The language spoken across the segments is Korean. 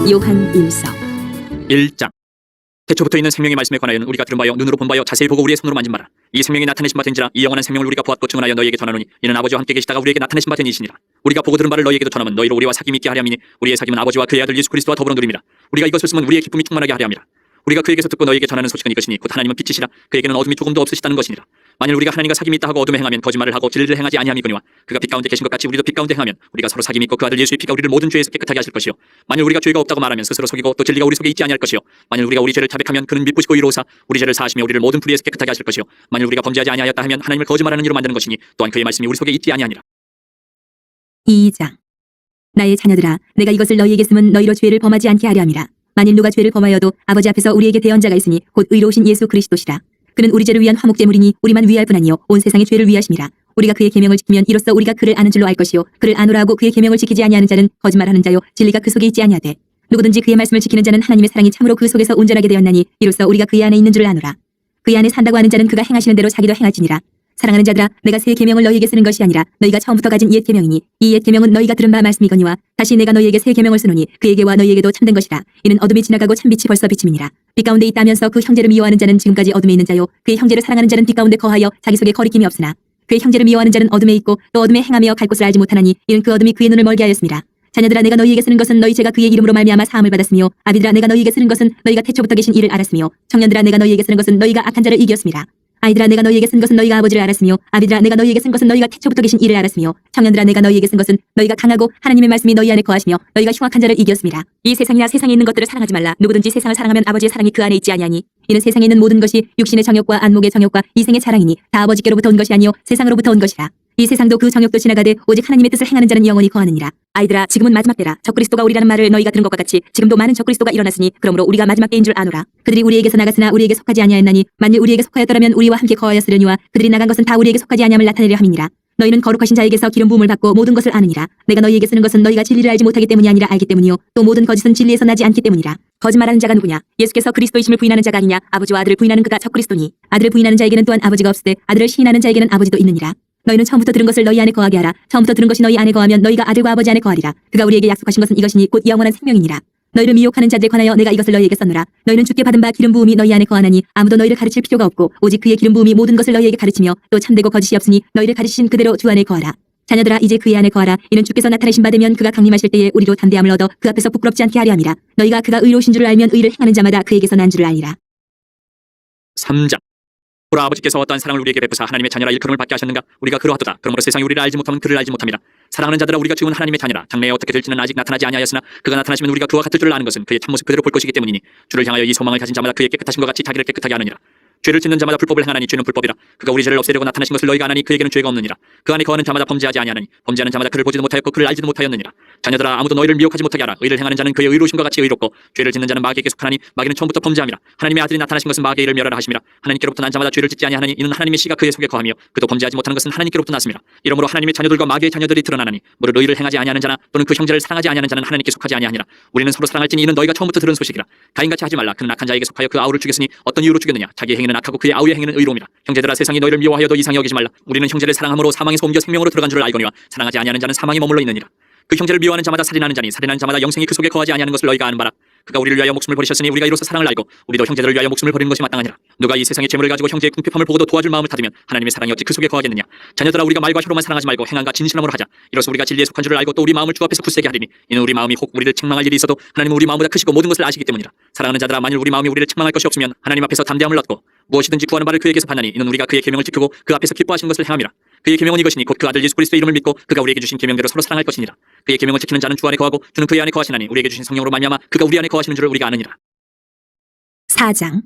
요한 1서 1장. 태초부터 있는 생명의 말씀에 관하여는 우리가 들은 바요 눈으로 본 바요 자세히 보고 우리의 손으로 만진 바라. 이 생명이 나타내신 바 된지라 이 영원한 생명을 우리가 보았고 증언하여 너희에게 전하노니 이는 아버지와 함께 계시다가 우리에게 나타내신 바 된 이시니라. 우리가 보고 들은 바를 너희에게도 전하면 너희로 우리와 사귐이 있게 하려 함이니 우리의 사귐은 아버지와 그의 아들 예수 그리스도와 더불어 누림이라. 우리가 이것을 쓰면 우리의 기쁨이 충만하게 하려 함이라. 우리가 그에게서 듣고 너희에게 전하는 소식은 이것이니 곧 하나님은 빛이시라. 그에게는 어둠이 조금도 없으시다는 것이니라. 만일 우리가 하나님과 사귐이 있다 하고 어둠에 행하면 거짓말을 하고 진리를 행하지 아니함이거니와 그가 빛 가운데 계신 것 같이 우리도 빛 가운데 행하면 우리가 서로 사귐이 있고 그 아들 예수의 피가 우리를 모든 죄에서 깨끗하게 하실 것이요 만일 우리가 죄가 없다고 말하면 스스로 속이고 또 진리가 우리 속에 있지 아니할 것이요 만일 우리가 우리 죄를 자백하면 그는 미쁘시고 의로우사 우리 죄를 사하시며 우리를 모든 불의에서 깨끗하게 하실 것이요 만일 우리가 범죄하지 아니하였다 하면 하나님을 거짓말하는 이로 만드는 것이니 또한 그의 말씀이 우리 속에 있지 아니하니라. 2장. 나의 자녀들아, 내가 이것을 너희에게 쓰면 너희로 죄를 범하지 않게 하려 함이라. 만일 누가 죄를 범하여도 아버지 앞에서 우리에게 대언자가 있으니 곧 의로우신 예수 그리스도시라. 그는 우리 죄를 위한 화목제물이니 우리만 위할 뿐 아니요 온 세상의 죄를 위하심이라. 우리가 그의 계명을 지키면 이로써 우리가 그를 아는 줄로 알 것이요 그를 아노라 하고 그의 계명을 지키지 아니하는 자는 거짓말하는 자요 진리가 그 속에 있지 아니하되 누구든지 그의 말씀을 지키는 자는 하나님의 사랑이 참으로 그 속에서 온전하게 되었나니 이로써 우리가 그의 안에 있는 줄을 아노라. 그의 안에 산다고 하는 자는 그가 행하시는 대로 자기도 행할지니라. 사랑하는 자들아, 내가 새 계명을 너희에게 쓰는 것이 아니라 너희가 처음부터 가진 옛 계명이니 이 옛 계명은 너희가 들은 바 말씀이거니와 다시 내가 너희에게 새 계명을 쓰노니 그에게와 너희에게도 참된 것이라. 이는 어둠이 지나가고 참빛이 벌써 비침이니라. 빛 가운데 있다면서 그 형제를 미워하는 자는 지금까지 어둠에 있는 자요 그의 형제를 사랑하는 자는 빛 가운데 거하여 자기 속에 거리낌이 없으나 그의 형제를 미워하는 자는 어둠에 있고 또 어둠에 행하며 갈 곳을 알지 못하나니 이는 그 어둠이 그의 눈을 멀게 하였습니다. 자녀들아, 내가 너희에게 쓰는 것은 너희 죄가 그의 이름으로 말미암아 사함을 받았으며 아비들아, 내가 너희에게 쓰는 것은 너희가 태초부터 계신 이를 알았으며 청년들아, 내가 너희에게 쓰는 것은 너희가 악한 자를 이겼습니다. 아이들아, 내가 너희에게 쓴 것은 너희가 아버지를 알았으며 아비들아, 내가 너희에게 쓴 것은 너희가 태초부터 계신 이를 알았으며 청년들아, 내가 너희에게 쓴 것은 너희가 강하고 하나님의 말씀이 너희 안에 거하시며 너희가 흉악한 자를 이겼습니다. 이 세상이나 세상에 있는 것들을 사랑하지 말라. 누구든지 세상을 사랑하면 아버지의 사랑이 그 안에 있지 아니하니 이는 세상에 있는 모든 것이 육신의 정욕과 안목의 정욕과 이생의 자랑이니 다 아버지께로부터 온 것이 아니요 세상으로부터 온 것이라. 이 세상도 그 정욕도 지나가되 오직 하나님의 뜻을 행하는 자는 영원히 거하느니라. 아이들아, 지금은 마지막 때라. 적그리스도가 오리라는 말을 너희가 들은 것과 같이 지금도 많은 적그리스도가 일어났으니 그러므로 우리가 마지막 때인 줄 아노라. 그들이 우리에게서 나갔으나 우리에게 속하지 아니하였나니 만일 우리에게 속하였더라면 우리와 함께 거하였으려니와 그들이 나간 것은 다 우리에게 속하지 아니함을 나타내려 함이니라. 너희는 거룩하신 자에게서 기름 부음을 받고 모든 것을 아느니라. 내가 너희에게 쓰는 것은 너희가 진리를 알지 못하기 때문이 아니라 알기 때문이요 또 모든 거짓은 진리에서 나지 않기 때문이라. 거짓말하는 자가 누구냐? 예수께서 그리스도이심을 부인하는 자가 아니냐? 아버지와 아들을 부인하는 그가 적그리스도니 아들을 부인하는 자에게는 또한 아버지가 없으되 아들을 시인하는 자에게는 아버지도 있느니라. 너희는 처음부터 들은 것을 너희 안에 거하게 하라. 처음부터 들은 것이 너희 안에 거하면 너희가 아들과 아버지 안에 거하리라. 그가 우리에게 약속하신 것은 이것이니 곧 영원한 생명이니라. 너희를 미혹하는 자들에 관하여 내가 이것을 너희에게 썼노라. 너희는 주께 받은 바 기름 부음이 너희 안에 거하나니 아무도 너희를 가르칠 필요가 없고 오직 그의 기름 부음이 모든 것을 너희에게 가르치며 또 참되고 거짓이 없으니 너희를 가르치신 그대로 주 안에 거하라. 자녀들아, 이제 그의 안에 거하라. 이는 주께서 나타내신 바 되면 그가 강림하실 때에 우리로 담대함을 얻어 그 앞에서 부끄럽지 않게 하려 함이라. 너희가 그가 의로우신 줄을 알면 의를 행하는 자마다 그에게서 난 줄을 알리라. 3장. 보라, 아버지께서 어떠한 사랑을 우리에게 베푸사 하나님의 자녀라 일컬음을 받게 하셨는가? 우리가 그러하도다. 그러므로 세상이 우리를 알지 못하면 그를 알지 못함이라. 사랑하는 자들아, 우리가 지금 하나님의 자녀라. 장래에 어떻게 될지는 아직 나타나지 아니하였으나 그가 나타나시면 우리가 그와 같을 줄을 아는 것은 그의 참모습 그대로 볼 것이기 때문이니 주를 향하여 이 소망을 가진 자마다 그의 깨끗하신 것 같이 자기를 깨끗하게 하느니라. 죄를 짓는 자마다 불법을 행하나니 죄는 불법이라. 그가 우리 죄를 없애려고 나타나신 것을 너희가 아나니 그에게는 죄가 없느니라. 그 안에 거하는 자마다 범죄하지 아니하나니 범죄하는 자마다 그를 보지도 못하였고 그를 알지도 못하였느니라. 자녀들아, 아무도 너희를 미혹하지 못하게 하라. 의를 행하는 자는 그의 의로우신 것 같이 의롭고 죄를 짓는 자는 마귀에게 속하나니 마귀는 처음부터 범죄함이라. 하나님의 아들이 나타나신 것은 마귀의 일을 멸하라 하심이라. 하나님께로부터 난 자마다 죄를 짓지 아니하나니 이는 하나님의 씨가 그의 속에 거하며 그도 범죄하지 못하는 것은 하나님께로부터 났음이라. 이러므로 하나님의 자녀들과 마귀의 자녀들이 드러나나니 무릇 의를 행하지 아니하는 자나 또는 그 형제를 사랑하지 아니하는 자는 하나님께 속하지 아니하니라. 우리는 서로 사랑할지니 이는 너희가 처음부터 들은 소식이라. 가인같이 하지 말라. 그는 악한 자에게 속하여 그 아우를 죽였으니 어떤 이유로 죽였느냐? 자기의 행위는 악하고 그의 아우의 행위는 의로움이라. 형제들아, 세상이 너희를 미워하여도 이상히 여기지 말라. 우리는 형제를 사랑함으로 사망에서 옮겨 생명으로 들어간 줄을 알거니와 사랑하지 아니하는 자는 사망에 머물러 있느니라. 그 형제를 미워하는 자마다 살인하는 자니 살인하는 자마다 영생이 그 속에 거하지 아니하는 것을 너희가 아는 바라. 그가 우리를 위하여 목숨을 버리셨으니 우리가 이로써 사랑을 알고 우리도 형제들을 위하여 목숨을 버리는 것이 마땅하니라. 누가 이 세상의 재물을 가지고 형제의 궁핍함을 보고도 도와줄 마음을 닫으면 하나님의 사랑이 어찌 그 속에 거하겠느냐. 자녀들아, 우리가 말과 혀로만 사랑하지 말고 행함과 진실함으로 하자. 이로써 우리가 진리에 속한 줄을 알고 또 우리 마음을 주 앞에서 굳세게 하리니 이는 우리 마음이 혹 우리를 책망할 일이 있어도 하나님은 우리 마음보다 크시고 모든 것을 아시기 때문이라. 사랑하는 자들아, 만일 우리 마음이 우리를 책망할 것이 없으면 하나님 앞에서 담대함을 얻고 무엇이든지 구하는 바를 그에게서 받나니 이는 우리가 그의 계명을 지키고 그 앞에서 기뻐하시는 것을 행함이라. 그의 계명은 이것이니 곧 그 아들 예수 그리스도의 이름을 믿고 그가 우리에게 주신 계명대로 서로 사랑할 것이니라. 그의 계명을 지키는 자는 주 안에 거하고 주는 그의 안에 거하시나니 우리에게 주신 성령으로 말미암아 그가 우리 안에 거하시는 줄을 우리가 아느니라. 4장.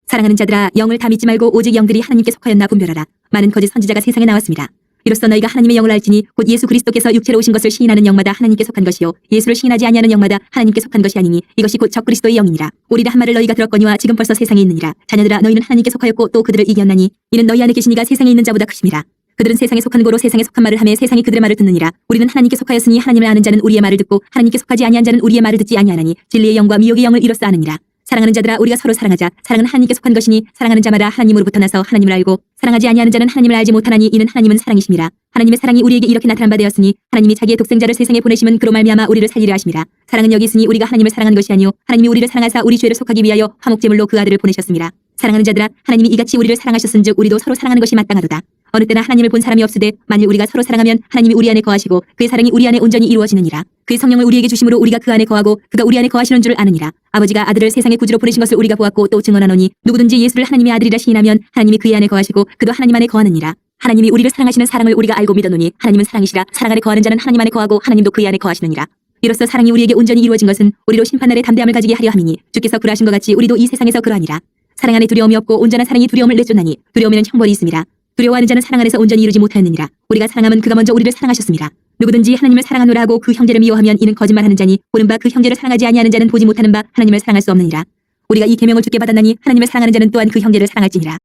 사랑하는 자들아, 영을 다 믿지 말고 오직 영들이 하나님께 속하였나 분별하라. 많은 거짓 선지자가 세상에 나왔습니다. 이로써 너희가 하나님의 영을 알지니 곧 예수 그리스도께서 육체로 오신 것을 시인하는 영마다 하나님께 속한 것이요 예수를 시인하지 아니하는 영마다 하나님께 속한 것이 아니니 이것이 곧 적그리스도의 영이니라. 오리라 한 말을 너희가 들었거니와 지금 벌써 세상에 있느니라. 자녀들아, 너희는 하나님께 속하였고 또 그들을 이겼나니 이는 너희 안에 계신 이가 세상에 있는 자보다 크심이라. 그들은 세상에 속한 고로 세상에 속한 말을 하며 세상이 그들의 말을 듣느니라. 우리는 하나님께 속하였으니 하나님을 아는 자는 우리의 말을 듣고 하나님께 속하지 아니한 자는 우리의 말을 듣지 아니하나니 진리의 영과 미혹의 영을 이로써 아느니라. 사랑하는 자들아 우리가 서로 사랑하자. 사랑은 하나님께 속한 것이니 사랑하는 자마다 하나님으로부터 나서 하나님을 알고 사랑하지 아니하는 자는 하나님을 알지 못하나니 이는 하나님은 사랑이심이라. 하나님의 사랑이 우리에게 이렇게 나타난 바 되었으니 하나님이 자기의 독생자를 세상에 보내심은 그로 말미암아 우리를 살리려 하심이라. 사랑은 여기 있으니 우리가 하나님을 사랑하는 것이 아니요 하나님이 우리를 사랑하사 우리 죄를 속하기 위하여 화목제물로 그 아들을 보내셨습니다. 사랑하는 자들아 하나님이 이같이 우리를 사랑하셨은즉 우리도 서로 사랑하는 것이 마땅하도다. 어느 때나 하나님을 본 사람이 없으되 만일 우리가 서로 사랑하면 하나님이 우리 안에 거하시고 그의 사랑이 우리 안에 온전히 이루어지느니라. 그의 성령을 우리에게 주심으로 우리가 그 안에 거하고 그가 우리 안에 거하시는 줄 아느니라. 아버지가 아들을 세상의 구주로 보내신 것을 우리가 보았고 또 증언하노니 누구든지 예수를 하나님의 아들이라 시인하면 하나님이 그의 안에 거하시고 그도 하나님 안에 거하느니라. 하나님이 우리를 사랑하시는 사랑을 우리가 알고 믿었노니 하나님은 사랑이시라. 사랑 안에 거하는 자는 하나님 안에 거하고 하나님도 그의 안에 거하시느니라. 이로써 사랑이 우리에게 온전히 이루어진 것은 우리로 심판날에 담대함을 가지게 하려 함이니 주께서 그러하신 것 같이 우리도 이 세상에서 그러하니라. 사랑 안에 두려움이 없고 온전한 사랑이 두려움을 내쫓나니 두려움에는 형벌이 있음이라. 두려워하는 자는 사랑 안에서 온전히 이루지 못하였느니라. 우리가 사랑하면 그가 먼저 우리를 사랑하셨습니다. 누구든지 하나님을 사랑하노라 하고 그 형제를 미워하면 이는 거짓말하는 자니 보는 바 그 형제를 사랑하지 아니하는 자는 보지 못하는 바 하나님을 사랑할 수 없느니라. 우리가 이 계명을 주께 받았나니 하나님을 사랑하는 자는 또한 그 형제를 사랑할지니라.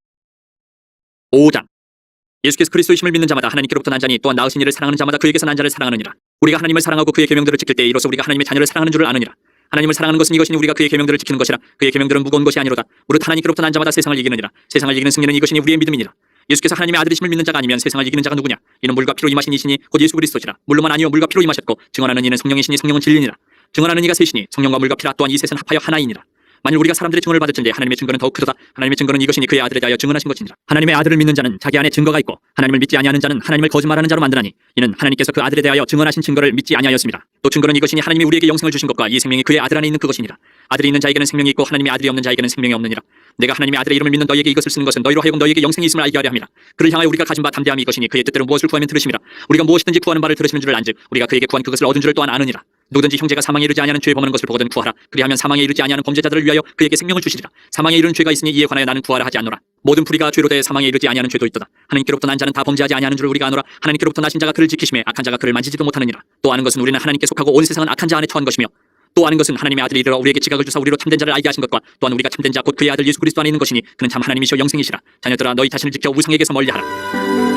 5장. 예수께서 그리스도이심을 믿는 자마다 하나님께로부터 난 자니 또한 낳으신 이를 사랑하는 자마다 그에게서 난 자를 사랑하느니라. 우리가 하나님을 사랑하고 그의 계명들을 지킬 때 이로써 우리가 하나님의 자녀를 사랑하는 줄을 아느니라. 하나님을 사랑하는 것은 이것이니 우리가 그의 계명들을 지키는 것이라. 그의 계명들은 무거운 것이 아니로다. 무릇 하나님께로부터 난 자마다 세상을 이기느니라. 세상을 이기는 승리는 이것이니 우리의 믿음이니라. 예수께서 하나님의 아들이심을 믿는 자가 아니면 세상을 이기는 자가 누구냐? 이는 물과 피로 임하신 이시니 곧 예수 그리스도시라. 물로만 아니요 물과 피로 임하셨고 증언하는 이는 성령이시니 성령은 진리니라. 증언하는 이가 셋이니 성령과 물과 피라 또한 이 셋은 합하여 하나이니라. 만일 우리가 사람들의 증언을 받을진대 하나님의 증거는 더욱 크도다. 하나님의 증거는 이것이니 그의 아들에 대하여 증언하신 것이니라. 하나님의 아들을 믿는 자는 자기 안에 증거가 있고 하나님을 믿지 아니하는 자는 하나님을 거짓말하는 자로 만드나니 이는 하나님께서 그 아들에 대하여 증언하신 증거를 믿지 아니하였습니다. 또 증거는 이것이니 하나님이 우리에게 영생을 주신 것과 이 생명이 그의 아들 안에 있는 그것이니라. 아들이 있는 자에게는 생명이 있고 하나님의 아들이 없는 자에게는 생명이 없느니라. 내가 하나님의 아들의 이름을 믿는 너희에게 이것을 쓰는 것은 너희로 하여금 너희에게 영생이 있음을 알게 하려 함이라. 그를 향하여 우리가 가진 바 담대함이 이것이니 그의 뜻대로 무엇을 구하면 들으심이라. 우리가 무엇이든지 구하는 바를 들으시는 줄을 안즉 우리가 그에게 구한 그것을 얻은 줄을 또한 아느니라. 누구든지 형제가 사망에 이르지 아니하는 죄에 범하는 것을 보거든 구하라. 그리하면 사망에 이르지 아니하는 범죄자들을 위하여 그에게 생명을 주시리라. 사망에 이르는 죄가 있으니 이에 관하여 나는 구하라 하지 않노라. 모든 불의가 죄로 대해 사망에 이르지 아니하는 죄도 있도다. 하나님께로부터 난 자는 다 범죄하지 아니하는 줄을 우리가 아노라. 하나님께로부터 나신 자가 그를 지키심에 악한 자가 그를 만지지도 못하느니라. 또 아는 것은 우리는 하나님께 속하고 온 세상은 악한 자 안에 처한 것이며 또 아는 것은 하나님의 아들이 이르러 우리에게 지각을 주사 우리로 참된 자를 알게 하신 것과 또한 우리가 참된 자 곧 그의 아들 예수 그리스도 안에 있는 것이니 그는 참 하나님이시오 영생이시라. 자녀들아 너희 자신을 지켜 우상에게서 멀리하라.